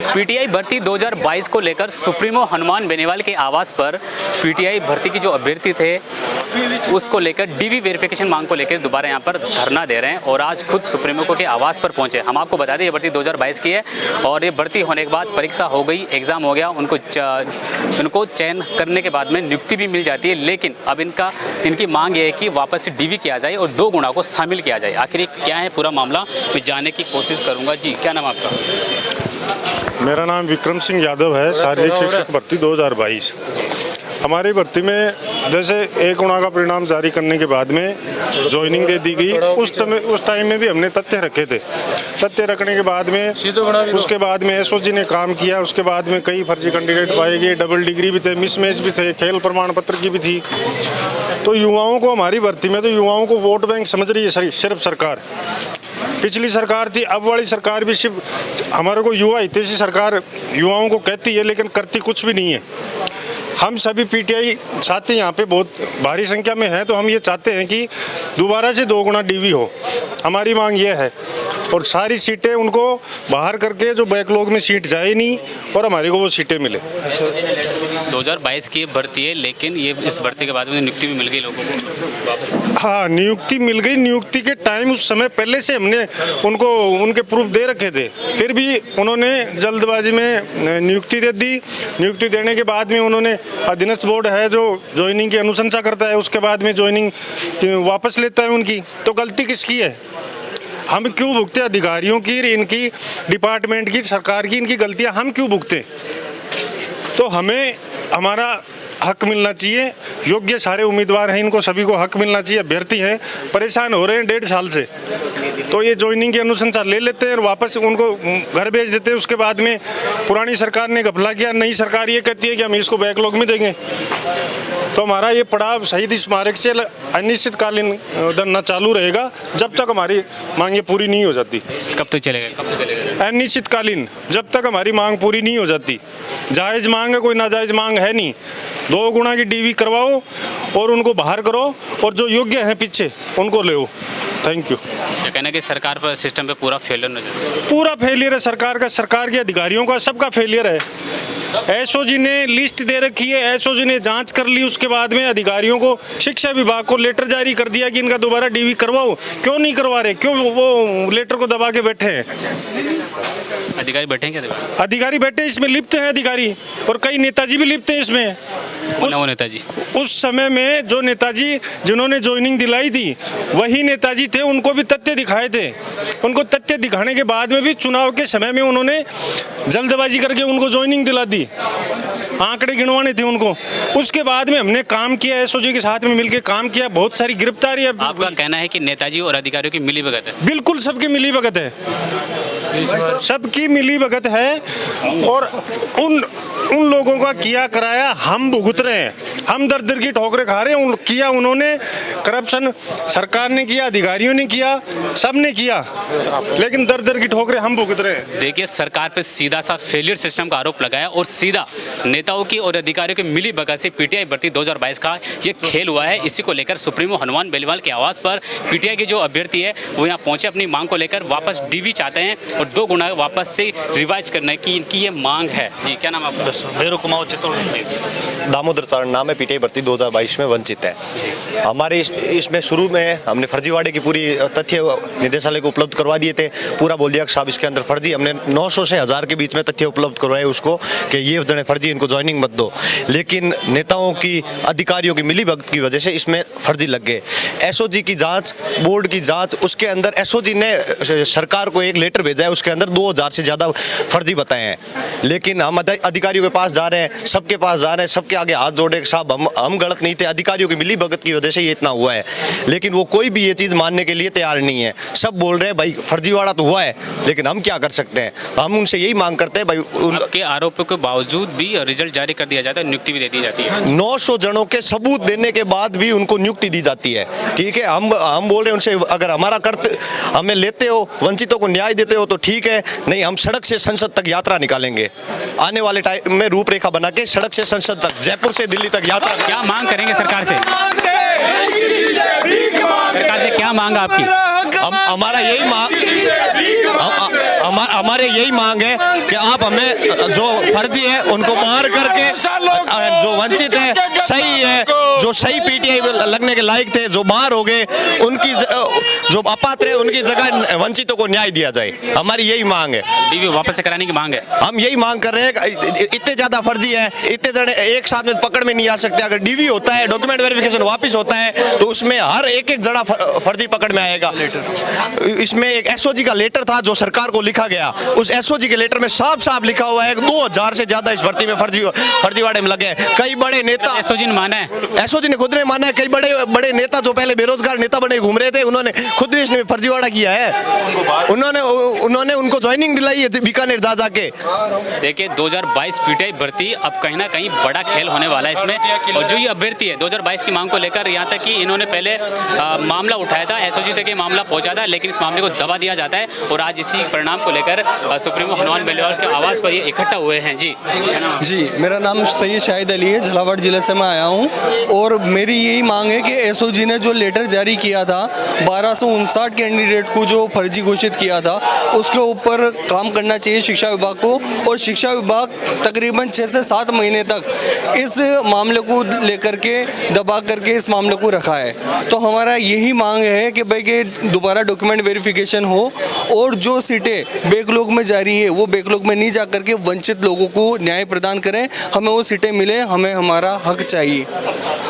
PTI भर्ती 2022 को लेकर सुप्रीमो हनुमान बेनीवाल के आवास पर पीटीआई भर्ती की जो अभ्यर्थी थे उसको लेकर डीवी वेरिफिकेशन मांग को लेकर दोबारा यहाँ पर धरना दे रहे हैं और आज खुद सुप्रीमो को के आवास पर पहुंचे। हम आपको बता दें ये भर्ती 2022 की है और ये भर्ती होने के बाद परीक्षा हो गई, एग्ज़ाम हो गया, उनको चयन करने के बाद में नियुक्ति भी मिल जाती है। लेकिन अब इनकी मांग ये है कि वापस से डीवी किया जाए और 2 गुणा को शामिल किया जाए। आखिर क्या है पूरा मामला, मैं जानने की कोशिश करूँगा। जी, क्या नाम आपका? मेरा नाम विक्रम सिंह यादव है। शारीरिक शिक्षक भर्ती 2022 हमारी भर्ती में जैसे 1 गुणा का परिणाम जारी करने के बाद में ज्वाइनिंग दे दी गई। उस टाइम में भी हमने तथ्य रखे थे। तथ्य रखने के बाद में उसके बाद में एसओजी ने काम किया। उसके बाद में कई फर्जी कैंडिडेट पाए गए, डबल डिग्री भी थे, मिसमैच भी थे, खेल प्रमाण पत्र की भी थी। तो युवाओं को हमारी भर्ती में तो युवाओं को वोट बैंक समझ रही है सिर्फ सरकार। पिछली सरकार थी, अब वाली सरकार भी सिर्फ हमारे को युवा हितैषी सरकार युवाओं को कहती है लेकिन करती कुछ भी नहीं है। हम सभी पीटीआई छात्र यहाँ पे बहुत भारी संख्या में हैं, तो हम ये चाहते हैं कि दोबारा से 2 गुना डीवी हो। हमारी मांग ये है और सारी सीटें उनको बाहर करके जो बैकलॉग में सीट जाए नहीं और हमारे को वो सीटें मिले। 2022 की भर्ती है लेकिन ये इस भर्ती के बाद में नियुक्ति भी मिल गई लोगों को वापस। हाँ, नियुक्ति मिल गई। नियुक्ति के टाइम उस समय पहले से हमने उनको उनके प्रूफ दे रखे थे, फिर भी उन्होंने जल्दबाजी में नियुक्ति दे दी। नियुक्ति देने के बाद में उन्होंने अधीनस्थ बोर्ड है जो ज्वाइनिंग की अनुशंसा करता है, उसके बाद में ज्वाइनिंग वापस लेता है उनकी। तो गलती किसकी है? हम क्यों भुगते? अधिकारियों की, इनकी डिपार्टमेंट की, सरकार की, इनकी गलतियां हम क्यों भुगते? तो हमें हमारा हक मिलना चाहिए। योग्य सारे उम्मीदवार हैं, इनको सभी को हक मिलना चाहिए। अभ्यर्थी हैं, परेशान हो रहे हैं 1.5 साल से, तो ये ज्वाइनिंग की अनुशंसा ले लेते हैं और वापस उनको घर भेज देते हैं। उसके बाद में पुरानी सरकार ने घपला किया, नई सरकार ये कहती है कि हम इसको बैकलॉग में देंगे। तो हमारा ये पड़ाव शहीद स्मारक से अनिश्चितकालीन धरना चालू रहेगा जब तक हमारी मांगें पूरी नहीं हो जाती। कब तक चलेगा? कब से चलेगा? अनिश्चितकालीन, जब तक हमारी मांग पूरी नहीं हो जाती। जायज़ मांग है, कोई नाजायज़ मांग है नहीं। 2 गुणा की डीवी करवाओ और उनको बाहर करो और जो योग्य हैं पीछे उनको ले। Thank you. क्या कहना कि सरकार पर सिस्टम पे पूरा फेलियर नजर? पूरा फेलियर है सरकार का, सरकार के अधिकारियों का, सबका फेलियर है। एसओजी ने लिस्ट दे रखी है, एसओजी ने जांच कर ली। उसके बाद में अधिकारियों को, शिक्षा विभाग को लेटर जारी कर दिया कि इनका दोबारा डीवी करवाओ। क्यों नहीं करवा रहे? क्यों वो लेटर को दबा के बैठे हैं? अधिकारी बैठे हैं क्या? अधिकारी बैठे, इसमें लिप्त हैं अधिकारी और कई नेताजी भी लिप्त हैं इसमें। वो नेताजी उस समय में जो नेताजी जिन्होंने ज्वाइनिंग दिलाई थी वही नेताजी थे, उनको भी तथ्य दिखाए थे। उनको तथ्य दिखाने के बाद में भी चुनाव के समय में उन्होंने जल्दबाजी करके उनको ज्वाइनिंग दिला दी। आंकड़े गिनवाने थे उनको। उसके बाद में हमने काम किया, एसओजी के साथ में मिलकर काम किया, बहुत सारी गिरफ्तारी। आपका कहना है कि नेताजी और अधिकारियों की मिलीभगत है? बिल्कुल, सबकी मिलीभगत है, सबकी मिलीभगत है और उन लोगों का किया कराया हम भुगत रहे हैं। हम दर दर की ठोकरें खा रहे हैं। किया उन्होंने, करप्शन सरकार ने किया, अधिकारियों ने किया, सब ने किया, लेकिन दर दर की ठोकरें हम भुगत रहे हैं। देखिए, सरकार पे सीधा सा फेलियर सिस्टम का आरोप लगाया और सीधा नेताओं की और अधिकारियों की मिलीभगत से पीटीआई भर्ती 2022 का ये खेल हुआ है। इसी को लेकर सुप्रीमो हनुमान बेनीवाल के आवास पर पीटीआई के जो अभ्यर्थी है वो यहाँ पहुंचे, अपनी मांग को लेकर वापस डीवी चाहते हैं और 2 गुना वापस से रिवाइज करने की इनकी ये मांग है। जी, क्या नाम आपका? दामोदर चारण नाम है। पीटीआई भर्ती 2022 में वंचित है। हमारे इसमें शुरू में हमने फर्जीवाड़े की पूरी तथ्य निदेशालय को उपलब्ध करवा दिए थे। पूरा बोल दिया साहब इसके अंदर फर्जी। हमने 900 से 1000 के बीच में तथ्य उपलब्ध करवाए उसको कि ये जने फर्जी, इनको ज्वाइनिंग मत दो। लेकिन नेताओं की, अधिकारियों की मिलीभगत की वजह से इसमें फर्जी लग गए। एसओजी की जांच, बोर्ड की जांच, उसके अंदर एसओजी ने सरकार को एक लेटर भेजा है, उसके अंदर 2000 से ज़्यादा फर्जी बताए हैं। लेकिन हम अधिकारियों के पास जा रहे हैं, सबके पास जा रहे हैं, सबके आगे हाथ जोड़े साहब हम गलत नहीं थे, अधिकारियों की मिलीभगत की वजह से ये इतना हुआ है। लेकिन वो कोई भी ये चीज़ मानने के लिए तैयार नहीं है। सब बोल रहे हैं भाई फर्जीवाड़ा तो हुआ है, लेकिन हम क्या कर सकते हैं? तो हम उनसे यही मांग करते हैं भाई, उनके आरोपों के बावजूद भी रिजल्ट जारी कर दिया जाता है, नियुक्ति भी दे दी जाती है। 900 जनों के सबूत देने के बाद भी उनको नियुक्ति दी जाती है। ठीक है, हम बोल रहे हैं उनसे, अगर हमारा हमें लेते हो, वंचितों को न्याय देते हो तो ठीक है, नहीं हम सड़क से संसद तक यात्रा निकालेंगे। आने वाले टाइम में रूपरेखा बना के सड़क से संसद तक, जयपुर से दिल्ली तक यात्रा। क्या मांग करेंगे सरकार से? सरकार से क्या मांग आपकी? हमारा यही मांग हमारे यही मांग है कि आप हमें जो फर्जी है उनको बाहर करके, जो वंचित है सही है, जो सही पीटीआई लगने के लायक थे जो बाहर हो गए, उनकी जो अपात्र है उनकी जगह वंचितों को न्याय दिया जाए। हमारी यही मांग है, डीवी वापस से कराने की मांग है। हम यही मांग कर रहे हैं। इतने ज्यादा फर्जी है, इतने जने एक साथ में पकड़ में नहीं आ सकते। अगर डीवी होता है, डॉक्यूमेंट वेरिफिकेशन वापस होता है, तो उसमें हर एक जना फर्जी पकड़ में आएगा। इसमें एक एसओजी का लेटर था जो सरकार को लिखा गया, उस एसओजी के लेटर में साफ साफ लिखा हुआ है 2000 से ज्यादा इस भर्ती में फर्जीवाड़े में लगे हैं। कई बड़े नेता, एसओजी ने माना है, एसओजी ने खुद ने माना है। कई बड़े बड़े नेता जो पहले बेरोजगार नेता बने घूम रहे थे, उन्होंने खुद इसमें फर्जीवाड़ा किया है। उन्होंने उनको ज्वाइनिंग दिलाई है बीकानेर जा जाके। देखिए 2022 पीटीआई भर्ती अब कहीं ना कहीं बड़ा खेल होने वाला है इसमें। और जो ये अभ्यर्थी है 2022 की मांग को लेकर, यहाँ तक कि इन्होंने पहले मामला उठाया था, एसओजी तक ये मामला पहुंचा था, लेकिन इस मामले को दबा दिया जाता है। और आज इसी परिणाम को लेकर सुप्रीमो हनुमान बेनीवाल के आवास पर ये इकट्ठा हुए हैं। जी मेरा नाम सैयद शाहिद अली है, झालावाड़ जिले से मैं आया हूँ। और मेरी यही मांग है कि एसओजी ने जो लेटर जारी किया था 1259 कैंडिडेट को जो फर्जी घोषित किया था, उसके ऊपर काम करना चाहिए शिक्षा विभाग को। और शिक्षा विभाग तकरीबन 6 से 7 महीने तक इस मामले को लेकर के दबा करके इस मामले को रखा है। तो हमारा यही मांग है कि भाई कि दोबारा डॉक्यूमेंट वेरिफिकेशन हो और जो सीटें बैकलॉग में जारी है वो बैकलॉग में नहीं जा करके वंचित लोगों को न्याय प्रदान करें। हमें वो सीटें मिले, हमें हमारा हक चाहिए।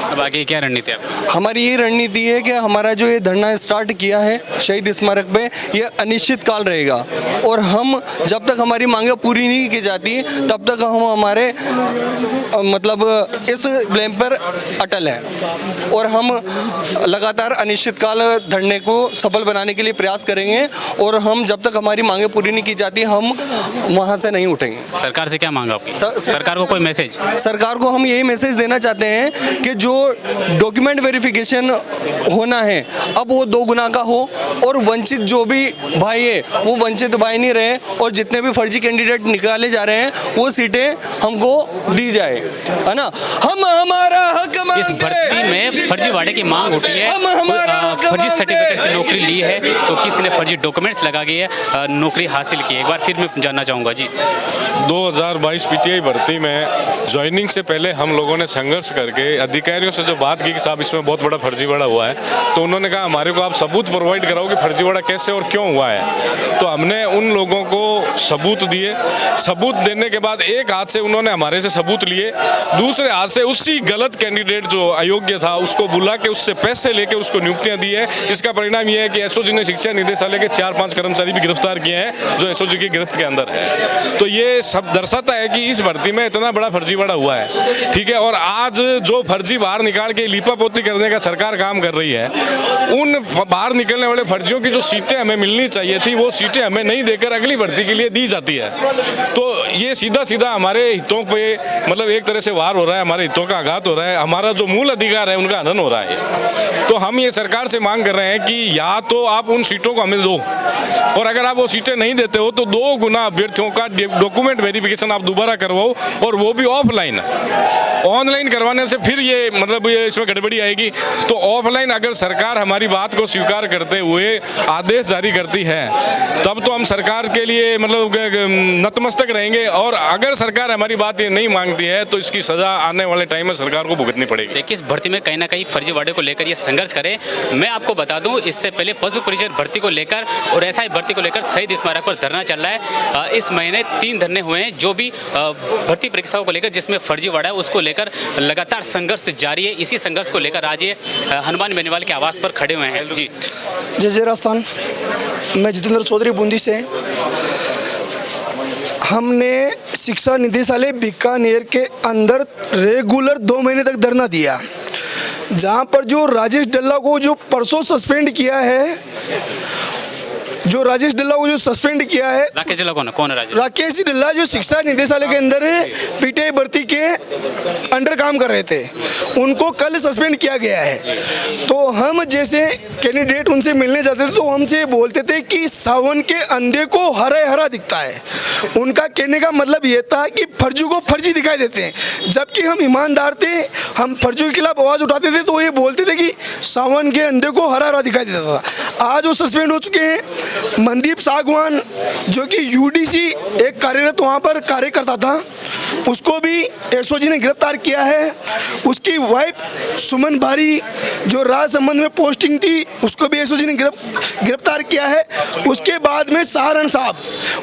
अब आगे क्या रणनीति है? हमारी ये रणनीति है कि हमारा जो ये धरना स्टार्ट किया है शहीद स्मारक पे, ये अनिश्चित काल रहेगा। और हम जब तक हमारी मांगें पूरी नहीं की जाती तब तक हम हमारे मतलब इस ब्लेम पर अटल है। और हम लगातार अनिश्चितकाल धरने को सफल बनाने के लिए प्रयास करेंगे। और हम जब तक हमारी मांगें पूरी नहीं की जाती हम वहाँ से नहीं उठेंगे। सरकार से क्या मांग आपकी? सरकार को कोई मैसेज? सरकार को हम यही मैसेज देना चाहते हैं कि जो डॉक्यूमेंट वेरिफिकेशन होना है अब वो 2 गुना का हो, और वंचित जो भी भाई है वो वंचित भाई नहीं रहे, और जितने भी फर्जी कैंडिडेट निकाले जा रहे हैं वो सीटें हमको दी जाए, है ना। हम हमारा हक मांगते हैं। इस भर्ती में फर्जीवाड़े की मांग उठी है, फर्जी सर्टिफिकेट से नौकरी ली है तो किसी ने फर्जी डॉक्यूमेंट्स लगा के नौकरी हासिल की है। एक बार फिर मैं जानना चाहूँगा जी। 2022 पीटीआई भर्ती में ज्वाइनिंग से पहले हम लोगों ने संघर्ष करके अधिकारियों से जो बात की कि साहब इसमें बहुत बड़ा फर्जीवाड़ा हुआ है, तो उन्होंने कहा हमारे को आप सबूत प्रोवाइड कराओ कि फर्जीवाड़ा कैसे और क्यों हुआ है। तो हमने उन लोगों को सबूत दिए। सबूत देने के बाद एक हाथ से उन्होंने हमारे से सबूत लिए, दूसरे हाथ से उसी गलत कैंडिडेट जो अयोग्य था उसको बुला के उससे पैसे लेके उसको नियुक्तियां दी है। इसका परिणाम यह है कि एसओजी ने शिक्षा निदेशालय के 4-5 कर्मचारी भी गिरफ्तार किए हैं जो एसओजी की गिरफ्त के अंदर है। तो ये सब दर्शाता है कि इस भर्ती में इतना बड़ा फर्जीवाड़ा हुआ है, ठीक है। और आज जो फर्जी बाहर निकाल के लिपापोती करने का सरकार काम कर रही है, उन बाहर निकलने वाले फर्जियों की जो सीटें हमें मिलनी चाहिए थी वो सीटें हमें नहीं देकर अगली भर्ती के लिए दी जाती है। तो ये सीधा सीधा हमारे हितों पे मतलब एक तरह से वार हो रहा है, हमारे हितों का आघात हो रहा है, हमारा जो मूल अधिकार है उनका हनन हो रहा है। तो हम ये सरकार से मांग कर रहे हैं कि या तो आप उन सीटों को हमें दो, और अगर आप वो सीटें नहीं देते हो तो 2 गुना अभ्यर्थियों का डॉक्यूमेंट वेरिफिकेशन आप दोबारा करवाओ, और वो भी ऑफलाइन। ऑनलाइन करवाने से फिर ये मतलब ये इसमें गड़बड़ी आएगी। तो ऑफलाइन अगर सरकार हमारी बात को स्वीकार करते हुए आदेश जारी करती है तब तो हम सरकार के लिए मतलब नतमस्तक रहेंगे, और अगर सरकार हमारी बात ये नहीं मांगती है तो इसकी सजा आने वाले टाइम में सरकार को भुगतनी पड़ेगी। देखिए इस भर्ती में कहीं ना कहीं फर्जीवाड़े को लेकर ये संघर्ष करे। मैं आपको बता दूं इससे पहले पशु परिचय भर्ती को लेकर और एसआई भर्ती को लेकर शहीद स्मारक पर धरना चल रहा है। इस महीने 3 धरने हुए हैं जो भी भर्ती परीक्षाओं को लेकर जिसमें फर्जीवाड़ा है उसको लेकर लगातार संघर्ष जारी है। इसी संघर्ष को लेकर आज ये हनुमान बेनीवाल के आवास पर खड़े हुए हैं। जी जय राजस्थान, मैं जितेंद्र चौधरी बूंदी से। हमने शिक्षा निदेशालय बीकानेर के अंदर रेगुलर 2 महीने तक धरना दिया, जहां पर जो राजेश डल्ला को जो परसों सस्पेंड किया है, जो राजेश डल्ला को जो सस्पेंड किया है, राकेश जला कौन है राजेश? राकेश डल्ला जो शिक्षा निदेशालय के अंदर पीटीआई भर्ती के अंडर काम कर रहे थे, उनको कल सस्पेंड किया गया है। तो हम जैसे कैंडिडेट उनसे मिलने जाते थे तो हमसे बोलते थे कि सावन के अंधे को हरा हरा दिखता है। उनका कहने का मतलब ये था कि फर्जी को फर्जी दिखाई देते हैं, जबकि हम ईमानदार थे, हम फर्जी के खिलाफ आवाज़ उठाते थे तो ये बोलते थे कि सावन के अंधे को हरा हरा दिखाई देता था। आज वो सस्पेंड हो चुके हैं। मनदीप सागवान जो कि यूडीसी एक कार्यरत वहाँ पर कार्य करता था, उसको भी एसओजी ने गिरफ्तार किया है। उसकी वाइफ सुमन बारी जो राज संबंध में पोस्टिंग थी, उसको भी एसओजी ने गिरफ्तार किया है। उसके बाद में सहारण साहब,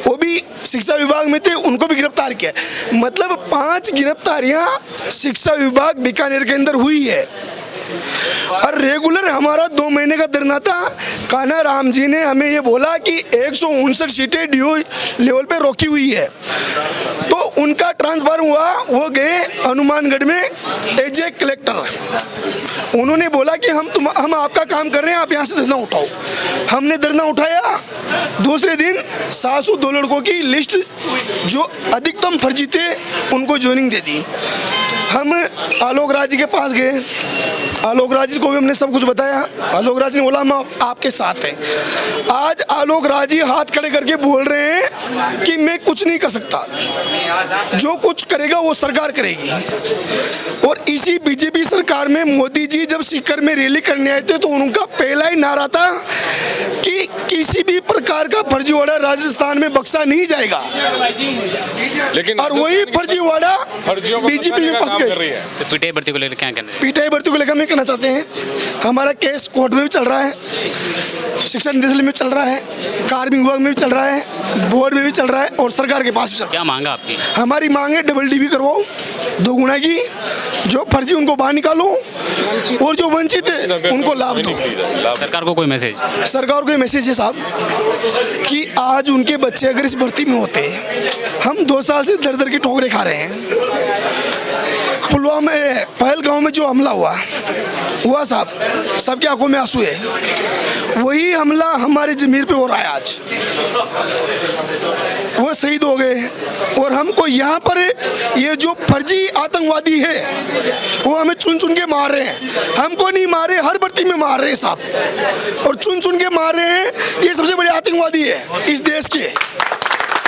वो भी शिक्षा विभाग में थे, उनको भी गिरफ्तार किया। मतलब 5 गिरफ्तारियां शिक्षा विभाग बीकानेर के अंदर हुई है। और रेगुलर हमारा 2 महीने का धरना था। कान्हा राम जी ने हमें ये बोला कि 159 सीटें डीओ लेवल पे रोकी हुई है, तो उनका ट्रांसफर हुआ, वो गए हनुमानगढ़ में एज ए कलेक्टर। उन्होंने बोला कि हम आपका काम कर रहे हैं, आप यहाँ से धरना उठाओ। हमने धरना उठाया। दूसरे दिन सासू 2 लड़कों की लिस्ट जो अधिकतम फर्जी थे उनको ज्वाइनिंग दे दी। हम आलोक राज जी के पास गए, आलोक राज जी को भी हमने सब कुछ बताया। आलोक राज ने बोला हम आपके साथ हैं। आज आलोक राज जी हाथ खड़े करके बोल रहे हैं कि मैं कुछ नहीं कर सकता, जो कुछ करेगा वो सरकार करेगी। और इसी बीजेपी सरकार में मोदी जी जब सीकर में रैली करने आए थे तो उनका पहला ही नारा था कि किसी भी प्रकार का फर्जीवाड़ा राजस्थान में बख्शा नहीं जाएगा। लेकिन और वही फर्जीवाड़ा बीजेपी में फंस गई। तो पीटीआई भर्ती को लेकर क्या कहना है? पीटीआई भर्ती को लेकर हम कहना चाहते हैं, हमारा केस कोर्ट में भी चल रहा है, शिक्षा निदेशालय में चल रहा है, कार्मिक विभाग में भी चल रहा है, बोर्ड में भी चल रहा है और सरकार के पास भी चल रहा है। क्या मांगा आपकी? हमारी मांग है डबल डीबी करवाओ 2 गुना की, जो फर्जी उनको बाहर निकालो और जो वंचित है उनको लाभ दो। सरकार को कोई मैसेज? सरकार को ये मैसेज है साहब कि आज उनके बच्चे अगर इस भर्ती में होते, हम 2 साल से दर दर की ठोकरें खा रहे हैं। पुलवामा पहलगांव में जो हमला हुआ साहब, सबकी आंखों में आंसू है। वही हमला हमारे जमीर पे हो रहा है आज। वो शहीद हो गए और हमको यहाँ पर ये जो फर्जी आतंकवादी है वो हमें चुन चुन के मार रहे हैं। हमको नहीं मारे, हर भर्ती में मार रहे हैं साहब, और चुन चुन के मार रहे हैं। ये सबसे बड़े आतंकवादी है इस देश के।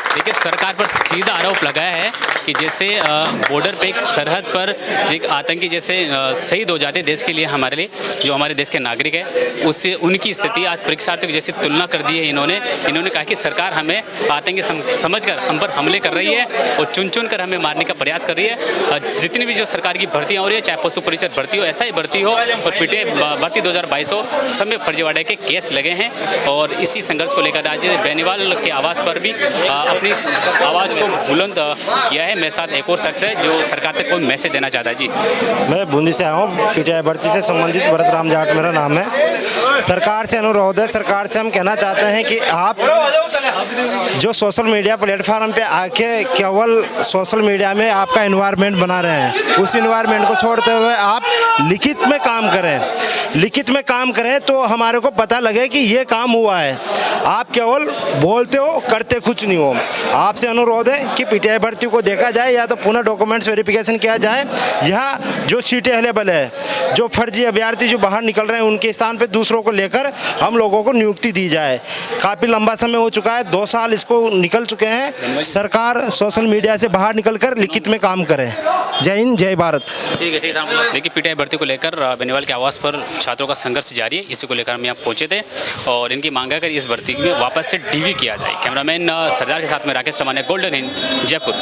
देखिए, सरकार पर सीधा आरोप लगाया है कि जैसे बॉर्डर पे एक सरहद पर एक आतंकी जैसे शहीद हो जाते देश के लिए, हमारे लिए जो हमारे देश के नागरिक है, उससे उनकी स्थिति आज परीक्षार्थियों की जैसी तुलना कर दी है। इन्होंने कहा कि सरकार हमें आतंकी समझकर हम पर हमले कर रही है और चुन चुन कर हमें मारने का प्रयास कर रही है। जितनी भी जो सरकार की भर्तियाँ हो रही है, चाहे पशु परिषद भर्ती हो, ऐसा ही भर्ती हो और पीटीआई भर्ती 2022 हो, सब में फर्जीवाड़े के केस लगे हैं। और इसी संघर्ष को लेकर आज बेनीवाल के आवास पर भी अपनी आवाज़ को बुलंद किया है। मेरे साथ एक और शख्स है जो सरकार तक कोई मैसेज देना चाहता है। जी, मैं बूंदी से आया हूँ, पीटीआई भर्ती से संबंधित भरत राम जाट मेरा नाम है। सरकार से अनुरोध है, सरकार से हम कहना चाहते हैं कि आप जो सोशल मीडिया प्लेटफार्म पे आके केवल सोशल मीडिया में आपका एनवायरनमेंट बना रहे हैं, उस एनवायरनमेंट को छोड़ते हुए आप लिखित में काम करें। लिखित में काम करें तो हमारे को पता लगे कि ये काम हुआ है। आप केवल बोलते हो, करते कुछ नहीं हो। आपसे अनुरोध है कि पीटीआई भर्ती को देखा जाए, या तो पुनः डॉक्यूमेंट्स वेरिफिकेशन किया जाए, या जो सीटें अवेलेबल है, जो फर्जी अभ्यर्थी जो बाहर निकल रहे हैं उनके स्थान पे दूसरों को लेकर हम लोगों को नियुक्ति दी जाए। काफ़ी लंबा समय हो चुका है, 2 साल इसको निकल चुके हैं। सरकार सोशल मीडिया से बाहर निकलकर लिखित में काम करे। जय हिंद, जय भारत। ठीक है, देखिए, पीटीआई भर्ती को लेकर बेनीवाल के आवास पर छात्रों का संघर्ष जारी है। इसी को लेकर हम यहाँ पहुँचे थे और इनकी मांग है कि इस भर्ती में वापस से डीवी किया जाए। कैमरामैन सरदार के साथ में राकेश रमानिया, गोल्डन हिंद, जयपुर।